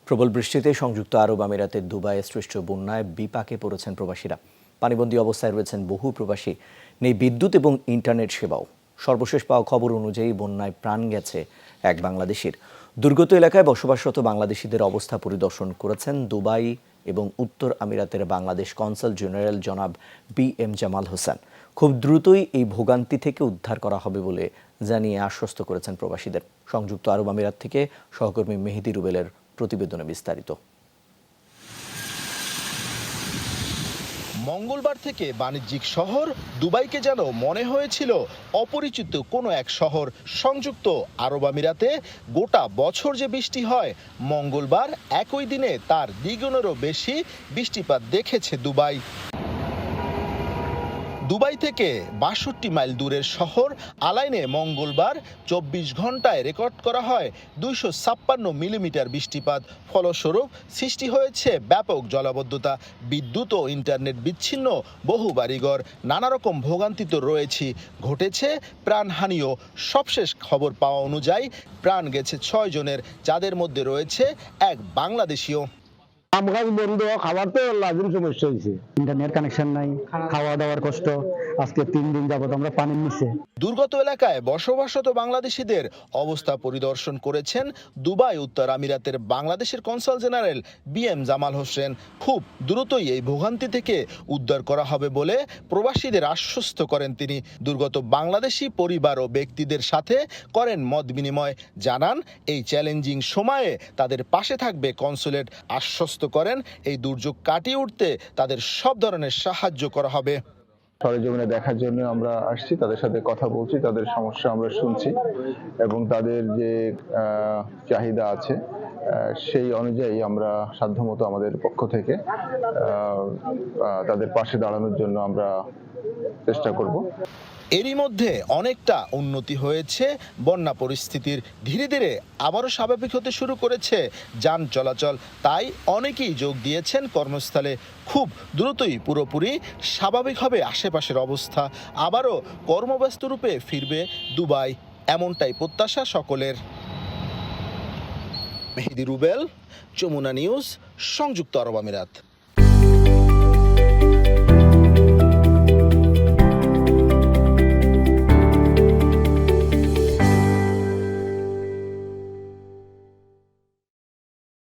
প্রবল বৃষ্টিতে সংযুক্ত আরব আমিরাতের দুবাইয়ে সৃষ্ট বন্যায় বিপাকে পড়েছেন প্রবাসীরা। পানিবন্দী অবস্থায় রয়েছেন বহু প্রবাসী। নেই বিদ্যুৎ এবং ইন্টারনেট সেবাও। সর্বশেষ পাওয়া খবর অনুযায়ী বন্যায় প্রাণ গেছে এক বাংলাদেশির। দুর্গত এলাকায় বসবাসরত বাংলাদেশিদের অবস্থা পরিদর্শন করেছেন দুবাই এবং উত্তর আমিরাতের বাংলাদেশ কনসাল জেনারেল জনাব BM জামাল হোসেন। খুব দ্রুতই এই ভোগান্তি থেকে উদ্ধার করা হবে বলে জানিয়ে আশ্বস্ত করেছেন প্রবাসীদের। সংযুক্ত আরব আমিরাত থেকে সহকর্মী মেহেদি রুবেলের প্রতিবেদনে বিস্তারিত। মঙ্গলবার থেকে বাণিজ্যিক শহর দুবাইকে যেন মনে হয়েছিল অপরিচিত কোনো এক শহর। সংযুক্ত আরব আমিরাতে গোটা বছর যে বৃষ্টি হয়, মঙ্গলবার একই দিনে তার দ্বিগুণেরও বেশি বৃষ্টিপাত দেখেছে দুবাই। দুবাই থেকে ৬২ মাইল দূরের শহর আলাইনে মঙ্গলবার ২৪ ঘন্টায় রেকর্ড করা হয় ২৫৬ মিলিমিটার বৃষ্টিপাত। ফলস্বরূপ সৃষ্টি হয়েছে ব্যাপক জলাবদ্ধতা, বিদ্যুৎ ও ইন্টারনেট বিচ্ছিন্ন বহু বাড়িঘর। নানা রকম ভোগান্তি তো রয়েছে, ঘটেছে প্রাণহানিও। সবশেষ খবর পাওয়া অনুযায়ী প্রাণ গেছে ৬ জনের, যাদের মধ্যে রয়েছে এক বাংলাদেশিও। কাজ বন্ধ, খাবার তো লাজিম সমস্যা হয়েছে। ইন্টারনেট কানেকশন নাই, খাওয়া দাওয়ার কষ্ট। আজকে ৩ দিন যাবত আমরা পানির নিচে। দুর্গত এলাকায় বসবাসরত বাংলাদেশিদের অবস্থা পরিদর্শন করেছেন দুবাই উত্তর আমিরাতের বাংলাদেশের consul general BM Jamal Hossain. খুব দ্রুতই এই ভোগান্তি থেকে উদ্ধার করা হবে বলে প্রবাসীদের আশ্বস্ত করেন তিনি। দুর্গত বাংলাদেশি পরিবার ও ব্যক্তিদের সাথে করেন মত বিনিময়। জানান, এই চ্যালেঞ্জিং সময়ে তাদের পাশে থাকবে কনসুলেট। আশ্বস্ত করেন, এই দুর্যোগ কাটিয়ে উঠতে তাদের সব ধরনের সাহায্য করা হবে। সরেজমিনে দেখার জন্য আমরা আসছি, তাদের সাথে কথা বলছি, তাদের সমস্যা আমরা শুনছি এবং তাদের যে চাহিদা আছে সেই অনুযায়ী আমরা সাধ্যমতো আমাদের পক্ষ থেকে তাদের পাশে দাঁড়ানোর জন্য আমরা চেষ্টা করব। এরই মধ্যে অনেকটা উন্নতি হয়েছে বন্যা পরিস্থিতির। ধীরে ধীরে আবারও স্বাভাবিক হতে শুরু করেছে যান চলাচল। তাই অনেকেই যোগ দিয়েছেন কর্মস্থলে। খুব দ্রুতই পুরোপুরি স্বাভাবিক হবে আশেপাশের অবস্থা। আবারও কর্মব্যস্ত রূপে ফিরবে দুবাই, এমনটাই প্রত্যাশা সকলের। মেহেদি রুবেল, যমুনা নিউজ, সংযুক্ত আরব আমিরাত।